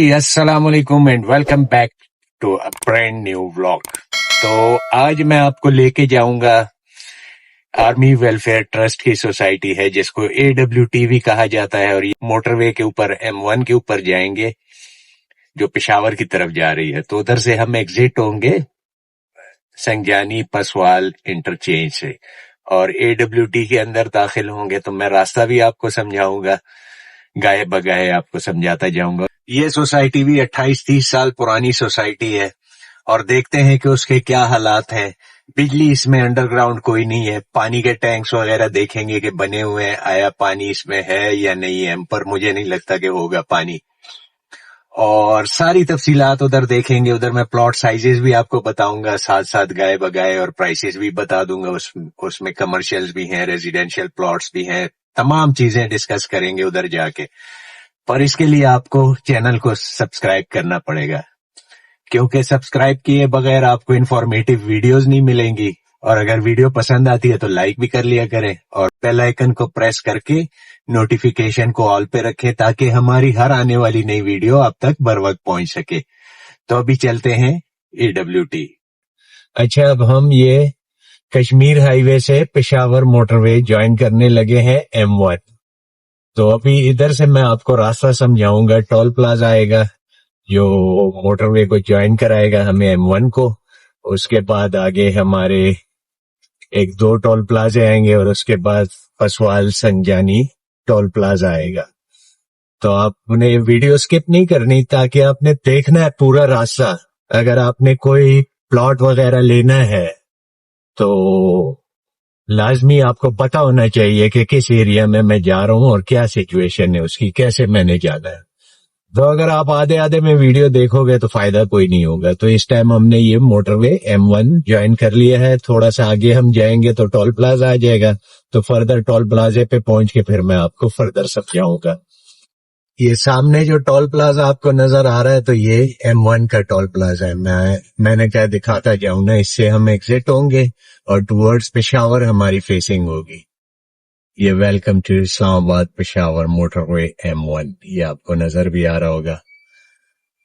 अस्सलाम वालेकुम and welcome back to a brand new vlog. तो आज मैं आपको लेके जाऊंगा आर्मी वेलफेयर ट्रस्ट की सोसाइटी है जिसको AWT भी कहा जाता है, और ये मोटरवे के ऊपर M1 के ऊपर जाएंगे जो पेशावर की तरफ जा रही है। तो उधर से हम एग्जिट होंगे संजानी पसवाल इंटरचेंज से, और AWT के अंदर दाखिल होंगे तो मैं रास्ता भी आपको समझाऊंगा, गाये बगाए आपको समझाता जाऊंगा। ये सोसाइटी भी 28-30 साल पुरानी सोसाइटी है और देखते हैं कि उसके क्या हालात हैं। बिजली इसमें अंडरग्राउंड कोई नहीं है। पानी के टैंक्स वगैरह देखेंगे कि बने हुए हैं, आया पानी इसमें है या नहीं है, पर मुझे नहीं लगता कि होगा पानी। और सारी तफसीलात उधर देखेंगे। उधर मैं प्लॉट साइजेस भी आपको बताऊंगा, साथ साथ गाये बगाए और प्राइसेस भी बता दूंगा। उसमें कमर्शियल्स भी हैं, रेजिडेंशियल प्लॉट्स भी हैं, तमाम चीजें डिस्कस करेंगे उधर जाके। पर इसके लिए आपको चैनल को सब्सक्राइब करना पड़ेगा, क्योंकि सब्सक्राइब किए बगैर आपको इंफॉर्मेटिव वीडियोस नहीं मिलेंगी। और अगर वीडियो पसंद आती है तो लाइक भी कर लिया करें और बेल आइकन को प्रेस करके नोटिफिकेशन को ऑल पे रखें ताकि हमारी हर आने वाली नई वीडियो आप तक बर वक्त पहुंच सके। तो अभी चलते हैं AWT। अच्छा, अब हम ये कश्मीर हाईवे से पेशावर मोटरवे ज्वाइन करने लगे हैं M1। तो अभी इधर से मैं आपको रास्ता समझाऊंगा। टोल प्लाजा आएगा जो मोटरवे को ज्वाइन कराएगा हमें M1 को। उसके बाद आगे हमारे एक दो टोल प्लाजे आएंगे और उसके बाद पसवाल संजानी टोल प्लाजा आएगा। तो आपने वीडियो स्किप नहीं करनी ताकि आपने देखना है पूरा रास्ता। अगर आपने कोई प्लॉट वगैरह लेना है तो लाजमी आपको पता होना चाहिए कि किस एरिया में मैं जा रहा हूं और क्या सिचुएशन है उसकी, कैसे मैंने जाना है। तो अगर आप आधे आधे में वीडियो देखोगे तो फायदा कोई नहीं होगा। तो इस टाइम हमने ये मोटरवे M1 ज्वाइन कर लिया है। थोड़ा सा आगे हम जाएंगे तो टोल प्लाजा आ जाएगा। तो फर्दर टोल प्लाजे पे पहुंच के फिर मैं आपको फर्दर समझाऊंगा। ये सामने जो टोल प्लाजा आपको नजर आ रहा है तो ये M1 का टोल प्लाजा है। मैंने क्या दिखाता जाऊं ना। इससे हम एग्जिट होंगे और टुवर्ड्स पेशावर हमारी फेसिंग होगी। ये welcome to Islamabad Peshawar motorway M1 ये आपको नजर भी आ रहा होगा।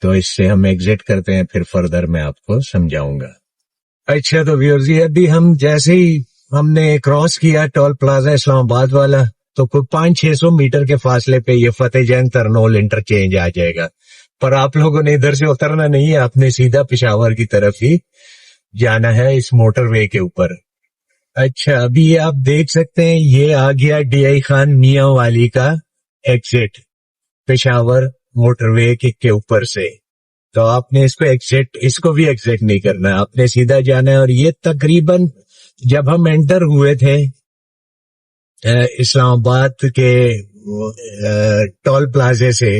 तो इससे हम एग्जिट करते हैं, फिर फर्दर मैं आपको समझाऊंगा। अच्छा, तो व्यूअर्स ये अभी हम जैसे ही हमने क्रॉस किया टोल प्लाजा इस्लामाबाद वाला तो कोई 500-600 मीटर के फासले पे ये फतेह जंग तरनोल इंटरचेंज आ जाएगा। पर आप लोगों ने इधर से उतरना नहीं है, आपने सीधा पेशावर की तरफ ही जाना है इस मोटरवे के ऊपर। अच्छा, अभी ये आप देख सकते हैं ये आ गया DI खान मियां वाली का एग्जिट पेशावर मोटरवे के ऊपर से। तो आपने इसको भी एग्जिट नहीं करना है, आपने सीधा जाना है। और ये तकरीबन जब हम एंटर हुए थे इस्लामाबाद के टोल प्लाजे से,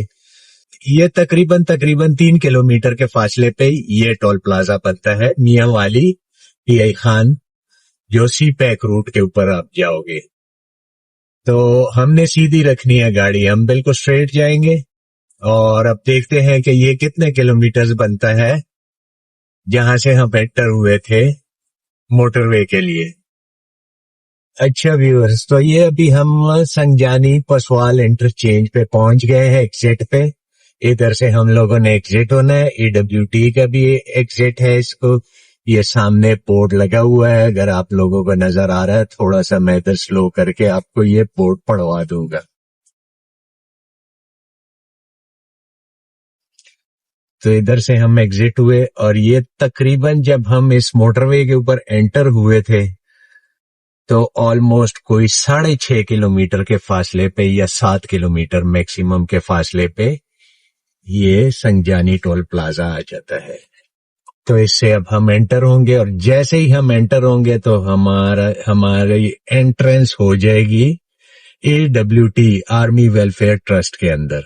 ये तकरीबन 3 किलोमीटर के फासले पे ये टोल प्लाजा बनता है मियां वाली DI खान, जो सी पैक रूट के ऊपर आप जाओगे। तो हमने सीधी रखनी है गाड़ी, हम बिल्कुल स्ट्रेट जाएंगे। और अब देखते हैं कि ये कितने किलोमीटर बनता है जहां से हम एंटर हुए थे मोटरवे के लिए। अच्छा व्यूअर्स, तो ये अभी हम संजानी पसवाल इंटरचेंज पे पहुंच गए हैं एग्जिट पे। इधर से हम लोगों ने एग्जिट होना है। AWT का भी एग्जिट है। इसको ये सामने बोर्ड लगा हुआ है, अगर आप लोगों को नजर आ रहा है। थोड़ा सा मैं इधर स्लो करके आपको ये बोर्ड पढ़वा दूंगा। तो इधर से हम एग्जिट हुए और ये तकरीबन जब हम इस मोटरवे के ऊपर एंटर हुए थे तो ऑलमोस्ट कोई 6.5 किलोमीटर के फासले पे या 7 किलोमीटर मैक्सिमम के फासले पे ये संजानी टोल प्लाजा आ जाता है। तो इससे अब हम एंटर होंगे और जैसे ही हम एंटर होंगे तो हमारी एंट्रेंस हो जाएगी AWT आर्मी वेलफेयर ट्रस्ट के अंदर।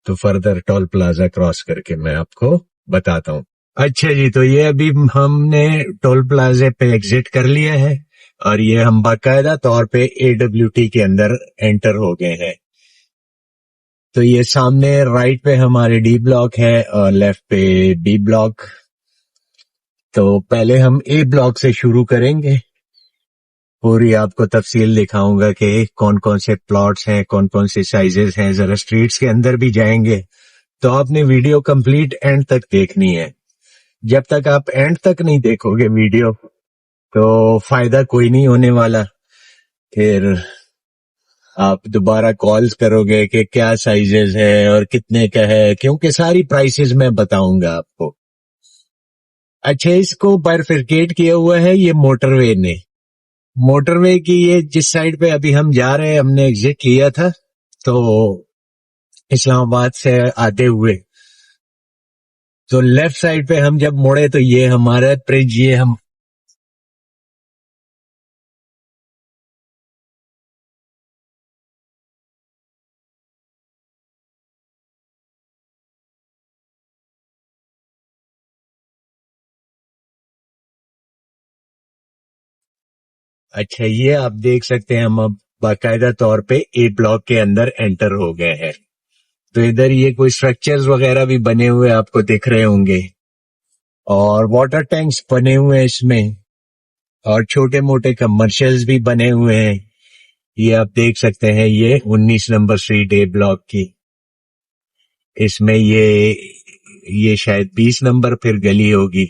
तो फर्दर टोल प्लाजा क्रॉस करके मैं आपको बताता हूँ। अच्छा जी, तो ये अभी हमने टोल प्लाजे पे एग्जिट कर लिया है और ये हम बाकायदा तौर पे AWT के अंदर एंटर हो गए हैं। तो ये सामने राइट पे हमारे D ब्लॉक है और लेफ्ट पे B ब्लॉक। तो पहले हम A ब्लॉक से शुरू करेंगे। पूरी आपको तफसील दिखाऊंगा कि कौन कौन से प्लॉट्स हैं, कौन कौन से साइजेस हैं। जरा स्ट्रीट्स के अंदर भी जाएंगे تو آپ نے ویڈیو کمپلیٹ اینڈ تک دیکھنی ہے. جب تک آپ اینڈ تک نہیں دیکھو گے ویڈیو تو فائدہ کوئی نہیں ہونے والا. پھر آپ دوبارہ کالز کرو گے کہ کیا سائزز ہے اور کتنے کا ہے, کیونکہ ساری پرائسز میں بتاؤں گا آپ کو. اچھا, اس کو بائرفرکیٹ کیا ہوا ہے یہ موٹر وے نے. موٹر وے کی یہ جس سائڈ پہ ابھی ہم جا رہے ہیں, ہم نے ایگزٹ لیا تھا تو اسلام آباد سے آتے ہوئے, تو لیفٹ سائڈ پہ ہم جب مڑے تو یہ ہمارا برج, یہ ہم اچھا یہ آپ دیکھ سکتے ہیں ہم اب باقاعدہ طور پہ اے بلاک کے اندر انٹر ہو گئے ہیں. تو ادھر یہ کوئی سٹرکچرز وغیرہ بھی بنے ہوئے آپ کو دکھ رہے ہوں گے, اور واٹر ٹینکس بنے ہوئے ہیں اس میں, اور چھوٹے موٹے کمرشلز بھی بنے ہوئے ہیں. یہ آپ دیکھ سکتے ہیں, یہ 19 نمبر اسٹریٹ اے بلاک کی. اس میں یہ شاید 20 نمبر پھر گلی ہوگی,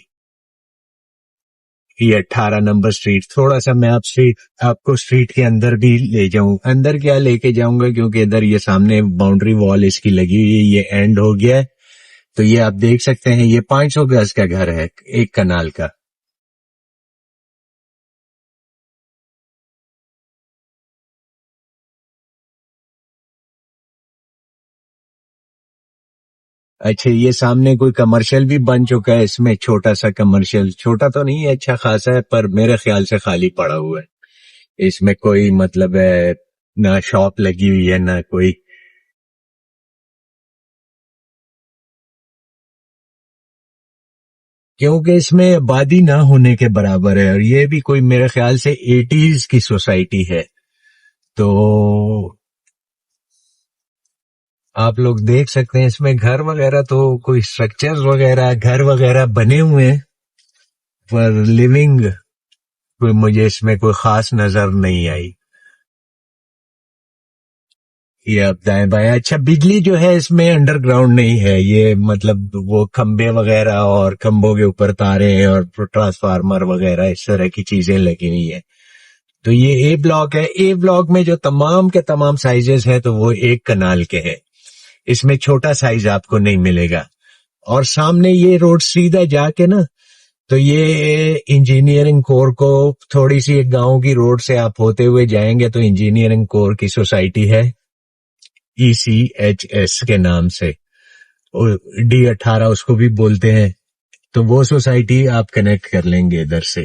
یہ 18 نمبر اسٹریٹ. تھوڑا سا میں آپ کو اسٹریٹ کے اندر بھی لے جاؤں. اندر کیا لے کے جاؤں گا کیونکہ ادھر یہ سامنے باؤنڈری وال اس کی لگی ہوئی ہے, یہ اینڈ ہو گیا ہے. تو یہ آپ دیکھ سکتے ہیں یہ 500 گز کا گھر ہے ایک کنال کا. اچھا, یہ سامنے کوئی کمرشل بھی بن چکا ہے, اس میں چھوٹا سا کمرشل, چھوٹا تو نہیں ہے, اچھا خاصا ہے, پر میرے خیال سے خالی پڑا ہوا ہے. اس میں کوئی مطلب ہے نہ شاپ لگی ہوئی ہے نہ کوئی. کیونکہ اس میں آبادی نہ ہونے کے برابر ہے, اور یہ بھی کوئی میرے خیال سے 80s کی سوسائٹی ہے. تو آپ لوگ دیکھ سکتے ہیں اس میں گھر وغیرہ تو کوئی سٹرکچر وغیرہ گھر وغیرہ بنے ہوئے ہیں, پر لیونگ کوئی مجھے اس میں کوئی خاص نظر نہیں آئی. یہ اب دائیں بائیں. اچھا, بجلی جو ہے اس میں انڈر گراؤنڈ نہیں ہے, یہ مطلب وہ کھمبے وغیرہ اور کھمبوں کے اوپر تارے اور ٹرانسفارمر وغیرہ اس طرح کی چیزیں لگی ہوئی ہیں. تو یہ اے بلاک ہے. اے بلاک میں جو تمام کے تمام سائزز ہیں تو وہ ایک کنال کے ہیں, اس میں چھوٹا سائز آپ کو نہیں ملے گا. اور سامنے یہ روڈ سیدھا جا کے نا, تو یہ انجینئرنگ کور کو تھوڑی سی ایک گاؤں کی روڈ سے آپ ہوتے ہوئے جائیں گے تو انجینئرنگ کور کی سوسائٹی ہے ECHS کے نام سے, D18 اس کو بھی بولتے ہیں. تو وہ سوسائٹی آپ کنیکٹ کر لیں گے ادھر سے.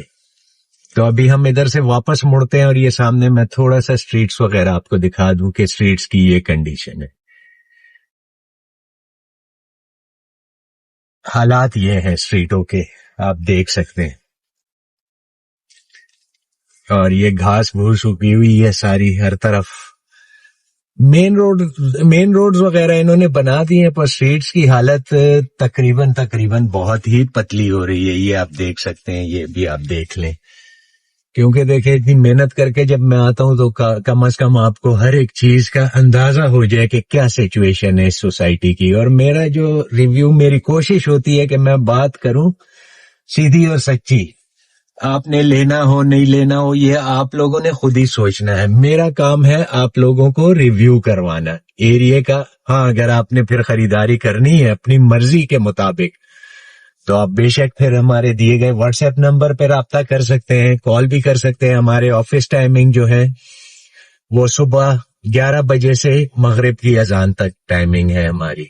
تو ابھی ہم ادھر سے واپس مڑتے ہیں, اور یہ سامنے میں تھوڑا سا سٹریٹس وغیرہ آپ کو دکھا دوں کہ سٹریٹس کی یہ کنڈیشن ہے. حالات یہ ہیں سٹریٹوں کے, آپ دیکھ سکتے ہیں. اور یہ گھاس بھوس اگی ہوئی ہے ساری ہر طرف. مین روڈز وغیرہ انہوں نے بنا دی ہیں, پر سٹریٹس کی حالت تقریباً بہت ہی پتلی ہو رہی ہے. یہ آپ دیکھ سکتے ہیں, یہ بھی آپ دیکھ لیں. کیونکہ دیکھیں اتنی محنت کر کے جب میں آتا ہوں تو کم از کم آپ کو ہر ایک چیز کا اندازہ ہو جائے کہ کیا سچویشن ہے اس سوسائٹی کی. اور میرا جو ریویو, میری کوشش ہوتی ہے کہ میں بات کروں سیدھی اور سچی. آپ نے لینا ہو نہیں لینا ہو یہ آپ لوگوں نے خود ہی سوچنا ہے. میرا کام ہے آپ لوگوں کو ریویو کروانا ایریے کا. ہاں, اگر آپ نے پھر خریداری کرنی ہے اپنی مرضی کے مطابق تو آپ بے شک پھر ہمارے دیے گئے واٹس ایپ نمبر پہ رابطہ کر سکتے ہیں, کال بھی کر سکتے ہیں. ہمارے آفس ٹائمنگ جو ہے وہ صبح 11 بجے سے مغرب کی اذان تک ٹائمنگ ہے ہماری.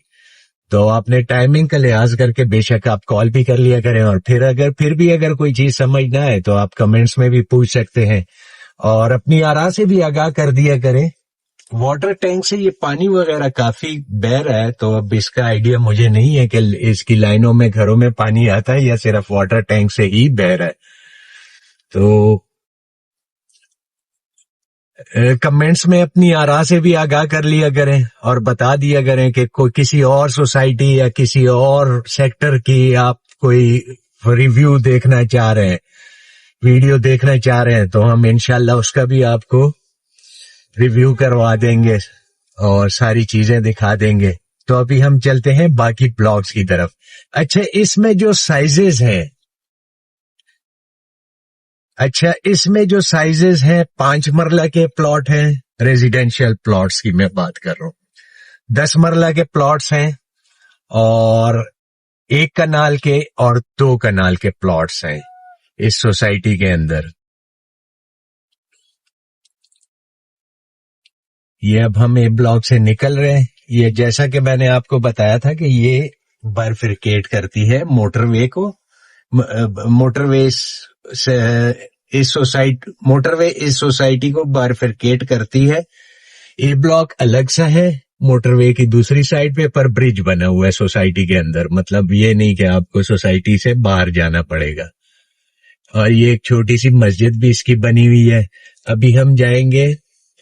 تو آپ نے ٹائمنگ کا لحاظ کر کے بے شک آپ کال بھی کر لیا کریں, اور پھر بھی اگر کوئی چیز سمجھ نہ آئے تو آپ کمنٹس میں بھی پوچھ سکتے ہیں, اور اپنی آراء سے بھی آگاہ کر دیا کریں. واٹر ٹینک سے یہ پانی وغیرہ کافی بہ رہا ہے, تو اب اس کا آئیڈیا مجھے نہیں ہے کہ اس کی لائنوں میں گھروں میں پانی آتا ہے یا صرف واٹر ٹینک سے ہی بہ رہا ہے. تو کمنٹس میں اپنی آراء سے بھی آگاہ کر لیا کریں, اور بتا دیا کریں کہ کوئی کسی اور سوسائٹی یا کسی اور سیکٹر کی آپ کوئی ریویو دیکھنا چاہ رہے ہیں, ویڈیو دیکھنا چاہ رہے ہیں, تو ہم انشاءاللہ اس کا بھی آپ کو ریویو کروا دیں گے اور ساری چیزیں دکھا دیں گے. तो अभी हम चलते हैं बाकी ब्लॉक्स की तरफ। अच्छा, इसमें जो साइजेस हैं, 5 मरला के प्लॉट हैं, रेजिडेंशियल प्लॉट्स की मैं बात कर रहा हूँ। 10 मरला के प्लॉट्स हैं और 1 कनाल के और 2 कनाल के प्लॉट्स हैं इस सोसाइटी के अंदर। ये अब हम ए ब्लॉक से निकल रहे हैं। ये जैसा कि मैंने आपको बताया था कि ये बाइफरकेट करती है मोटरवे को। मोटरवे इस सोसाइटी को बाइफरकेट करती है। ए ब्लॉक अलग सा है मोटरवे की दूसरी साइड पे, पर ब्रिज बना हुआ है सोसाइटी के अंदर। मतलब ये नहीं कि आपको सोसाइटी से बाहर जाना पड़ेगा। और ये एक छोटी सी मस्जिद भी इसकी बनी हुई है। अभी हम जाएंगे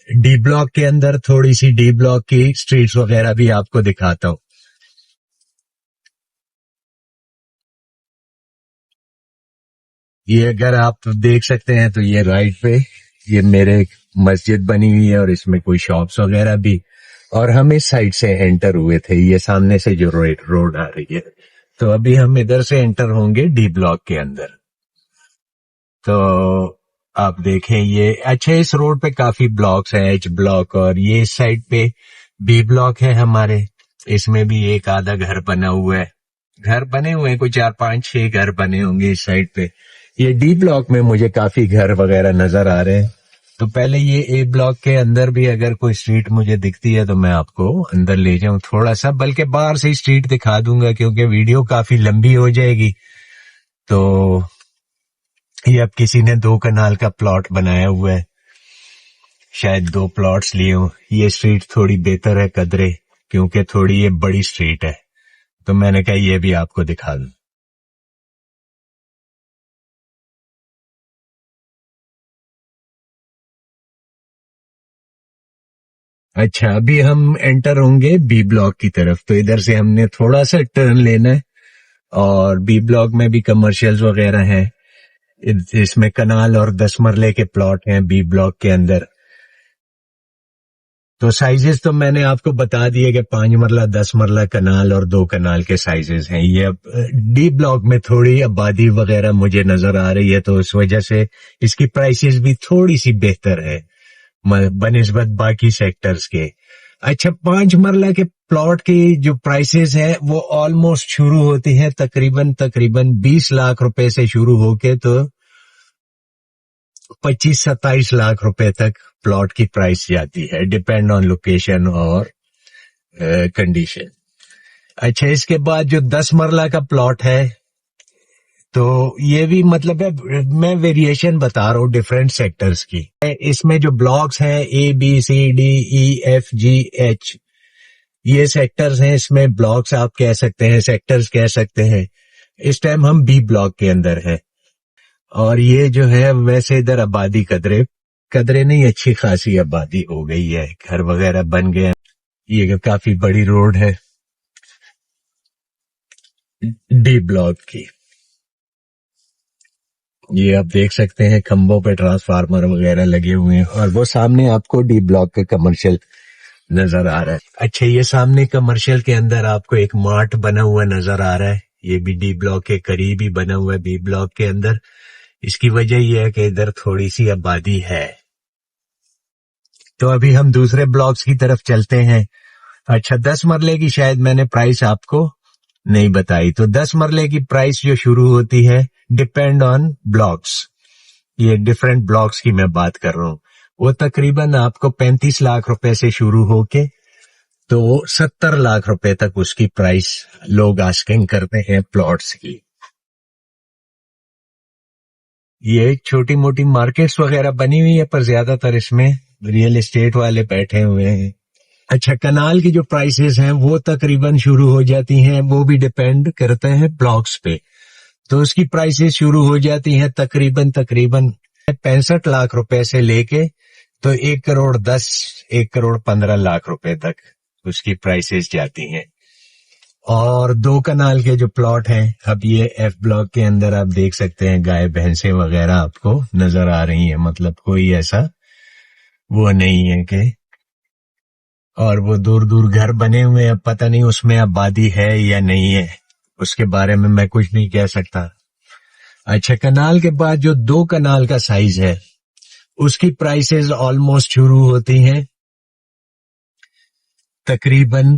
डी ब्लॉक के अंदर, थोड़ी सी डी ब्लॉक की स्ट्रीट्स वगैरह भी आपको दिखाता हूँ। ये अगर आप देख सकते हैं तो ये राइट पे ये मेरे एक मस्जिद बनी हुई है और इसमें कोई शॉप्स वगैरह भी। और हम इस साइड से एंटर हुए थे, ये सामने से जो रोड आ रही है। तो अभी हम इधर से एंटर होंगे डी ब्लॉक के अंदर। तो आप देखें ये, अच्छा इस रोड पे काफी ब्लॉक्स हैं, एच ब्लॉक, और ये इस साइड पे बी ब्लॉक है हमारे। इसमें भी एक आधा घर बना हुआ है, घर बने हुए हैं, कोई 4-5-6 घर बने होंगे इस साइड पे। ये डी ब्लॉक में मुझे काफी घर वगैरह नजर आ रहे हैं। तो पहले ये ए ब्लॉक के अंदर भी अगर कोई स्ट्रीट मुझे दिखती है तो मैं आपको अंदर ले जाऊं थोड़ा सा, बल्कि बाहर से ही स्ट्रीट दिखा दूंगा क्योंकि वीडियो काफी लंबी हो जाएगी। तो ये अब किसी ने 2 कनाल का प्लॉट बनाया हुआ है, शायद 2 प्लॉट्स लिए हों। ये स्ट्रीट थोड़ी बेहतर है कदरे, क्योंकि थोड़ी ये बड़ी स्ट्रीट है, तो मैंने कहा ये भी आपको दिखा दूं। अच्छा, अभी हम एंटर होंगे बी ब्लॉक की तरफ। तो इधर से हमने थोड़ा सा टर्न लेना है और बी ब्लॉक में भी कमर्शियल्स वगैरह हैं। इसमें कनाल और 10 मरले के प्लॉट हैं बी ब्लॉक के अंदर। तो साइजेस तो मैंने आपको बता दिए कि 5 मरला, 10 मरला, कनाल और 2 कनाल के साइजेस हैं। ये अब डी ब्लॉक में थोड़ी आबादी वगैरह मुझे नजर आ रही है, तो इस वजह से इसकी प्राइसेस भी थोड़ी सी बेहतर है बनिस्बत बाकी सेक्टर्स के। अच्छा, 5 मरला के प्लॉट की जो प्राइसेस है वो ऑलमोस्ट शुरू होती है तकरीबन 20 लाख रुपए से शुरू होके तो 25-27 लाख रुपए तक प्लॉट की प्राइस जाती है, डिपेंड ऑन लोकेशन और कंडीशन। अच्छा, इसके बाद जो 10 मरला का प्लॉट है तो ये भी मतलब है, मैं वेरिएशन बता रहा हूँ डिफरेंट सेक्टर्स की। इसमें जो ब्लॉक्स हैं ABCDEFGH, ये सेक्टर्स हैं। इसमें ब्लॉक्स आप कह सकते हैं, सेक्टर्स कह सकते हैं। इस टाइम हम बी ब्लॉक के अंदर है। और ये जो है वैसे इधर आबादी कदरे नहीं, अच्छी खासी आबादी हो गई है, घर वगैरह बन गए हैं। ये काफी बड़ी रोड है डी ब्लॉक की। ये आप देख सकते हैं खंभों पे ट्रांसफार्मर वगैरह लगे हुए हैं और वो सामने आपको डी ब्लॉक का कमर्शियल नजर आ रहा है। अच्छा, ये सामने कमर्शियल के अंदर आपको एक मार्ट बना हुआ नजर आ रहा है। ये भी डी ब्लॉक के करीब ही बना हुआ है बी ब्लॉक के अंदर। इसकी वजह यह है कि इधर थोड़ी सी आबादी है। तो अभी हम दूसरे ब्लॉक्स की तरफ चलते हैं। अच्छा, 10 मरले की शायद मैंने प्राइस आपको नहीं बताई। तो 10 मरले की प्राइस जो शुरू होती है डिपेंड ऑन ब्लॉक्स, ये डिफरेंट ब्लॉक्स की मैं बात कर रहा हूँ, वो तकरीबन आपको 35 लाख रुपए से शुरू होके तो 70 लाख रुपए तक उसकी प्राइस लोग आस्किंग करते हैं प्लॉट्स की। ये छोटी मोटी मार्केट्स वगैरह बनी हुई है, पर ज्यादातर इसमें रियल एस्टेट वाले बैठे हुए हैं। अच्छा, कनाल की जो प्राइसेस हैं वो तकरीबन शुरू हो जाती हैं, वो भी डिपेंड करते हैं ब्लॉक्स पे। तो उसकी प्राइसेस शुरू हो जाती हैं तकरीबन 65 लाख रुपए से लेके तो 1 करोड़ 10, 1 करोड़ 15 लाख रुपए तक उसकी प्राइसेस जाती हैं। और 2 कनाल के जो प्लॉट हैं, अब ये एफ ब्लॉक के अंदर आप देख सकते हैं गाय भैंसे वगैरह आपको नजर आ रही हैं। मतलब कोई ऐसा वो नहीं है कि اور وہ دور دور گھر بنے ہوئے ہیں, پتہ نہیں اس میں آبادی ہے یا نہیں ہے, اس کے بارے میں کچھ نہیں کہہ سکتا. اچھا, کنال کے بعد جو 2 کنال کا سائز ہے اس کی پرائسز آلموسٹ شروع ہوتی ہیں تقریباً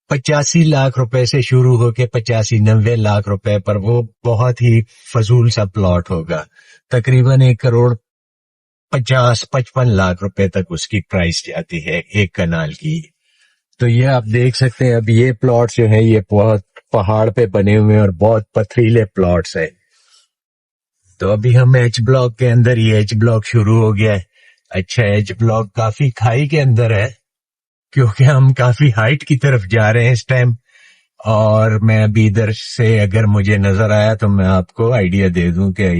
85 لاکھ روپے سے شروع ہو کے 85-90 لاکھ روپے پر. وہ بہت ہی فضول سا پلاٹ ہوگا, تقریباً 1,50-55 لاکھ روپے تک اس کی پرائس جاتی ہے ایک کنال کی. تو یہ آپ دیکھ سکتے ہیں, اب یہ پلاٹ جو ہے یہ بہت پہاڑ پہ بنے ہوئے ہیں اور بہت پتھریلے پلاٹس ہیں. تو ابھی ہم ایچ بلاک کے اندر, یہ ایچ بلاک شروع ہو گیا ہے. اچھا, ایچ بلاک کافی کھائی کے اندر ہے کیونکہ ہم کافی ہائٹ کی طرف جا رہے ہیں اس ٹائم, اور میں ابھی ادھر سے اگر مجھے نظر آیا تو میں آپ کو آئیڈیا دے دوں کہ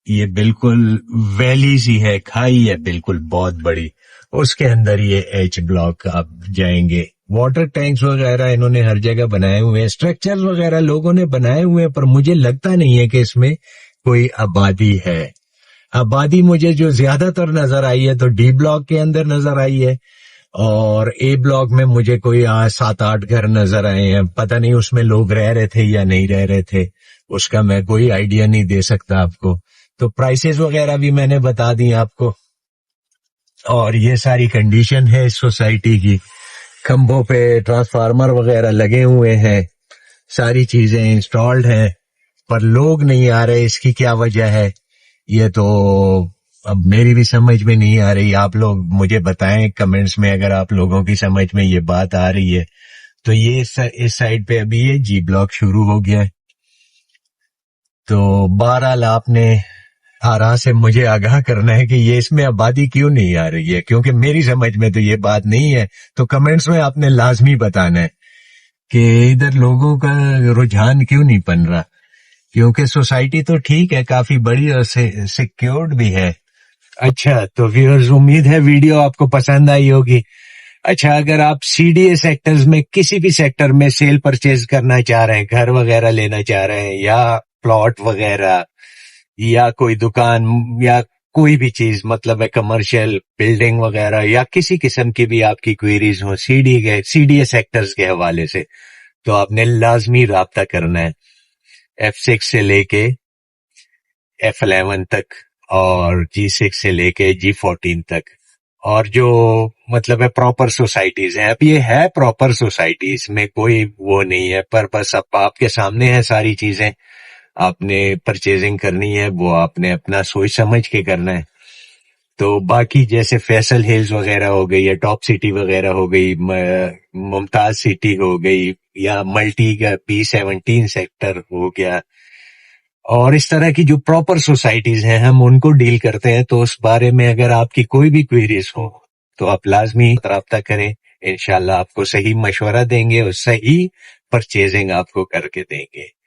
یہ بالکل ویلی سی ہے, کھائی ہے بالکل بہت بڑی, اس کے اندر یہ ایچ بلاک آپ جائیں گے. واٹر ٹینکس وغیرہ انہوں نے ہر جگہ بنائے ہوئے ہیں, اسٹرکچر وغیرہ لوگوں نے بنائے ہوئے ہیں, پر مجھے لگتا نہیں ہے کہ اس میں کوئی آبادی ہے. آبادی مجھے جو زیادہ تر نظر آئی ہے تو ڈی بلاک کے اندر نظر آئی ہے, اور اے بلاک میں مجھے کوئی 7-8 گھر نظر آئے ہیں. پتہ نہیں اس میں لوگ رہ رہے تھے یا نہیں رہ رہے تھے, اس کا میں کوئی آئیڈیا نہیں دے سکتا آپ کو. تو پرائسز وغیرہ بھی میں نے بتا دی آپ کو, اور یہ ساری کنڈیشن ہے اس سوسائٹی کی. کھمبوں پہ ٹرانسفارمر وغیرہ لگے ہوئے ہیں, ساری چیزیں انسٹالڈ ہیں, پر لوگ نہیں آ رہے. اس کی کیا وجہ ہے یہ تو اب میری بھی سمجھ میں نہیں آ رہی. آپ لوگ مجھے بتائیں کمنٹس میں اگر آپ لوگوں کی سمجھ میں یہ بات آ رہی ہے. تو یہ اس سائڈ پہ ابھی یہ جی بلاک شروع ہو گیا ہے. تو بہرحال آپ نے آرا سے مجھے آگاہ کرنا ہے کہ یہ اس میں آبادی کیوں نہیں آ رہی ہے, کیونکہ میری سمجھ میں تو یہ بات نہیں ہے. تو کمنٹس میں آپ نے لازمی بتانا ہے کہ ادھر لوگوں کا رجحان کیوں نہیں بن رہا, کیونکہ سوسائٹی تو ٹھیک ہے, کافی بڑی اور سیکیورڈ بھی ہے. اچھا, تو ویورز امید ہے ویڈیو آپ کو پسند آئی ہوگی. اچھا, اگر آپ سی ڈی اے سیکٹرز میں کسی بھی سیکٹر میں سیل پرچیز کرنا چاہ رہے ہیں, گھر وغیرہ لینا چاہ رہے ہیں, یا پلاٹ وغیرہ, یا کوئی دکان, یا کوئی بھی چیز, مطلب ہے کمرشل بلڈنگ وغیرہ, یا کسی قسم کی بھی آپ کی کوئریز ہوں سی ڈی اے سیکٹرز کے حوالے سے, تو آپ نے لازمی رابطہ کرنا ہے F6 سے لے کے F11 تک, اور G6 سے لے کے G14 تک. اور جو مطلب ہے پراپر سوسائٹیز ہیں, اب یہ ہے پراپر سوسائٹیز میں کوئی وہ نہیں ہے, پر بس اب آپ کے سامنے ہے ساری چیزیں. آپ نے پرچیزنگ کرنی ہے وہ آپ نے اپنا سوچ سمجھ کے کرنا ہے. تو باقی جیسے فیصل ہلز وغیرہ ہو گئی, یا ٹاپ سٹی وغیرہ ہو گئی, ممتاز سٹی ہو گئی, یا ملٹی کا P17 سیکٹر ہو گیا, اور اس طرح کی جو پراپر سوسائٹیز ہیں ہم ان کو ڈیل کرتے ہیں. تو اس بارے میں اگر آپ کی کوئی بھی کوئریز ہو تو آپ لازمی رابطہ کریں, انشاءاللہ آپ کو صحیح مشورہ دیں گے اور صحیح پرچیزنگ آپ کو کر کے دیں گے.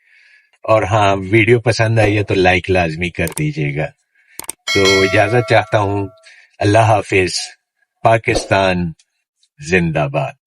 اور ہاں, ویڈیو پسند آئی ہے تو لائک لازمی کر دیجیے گا. تو اجازت چاہتا ہوں, اللہ حافظ, پاکستان زندہ باد.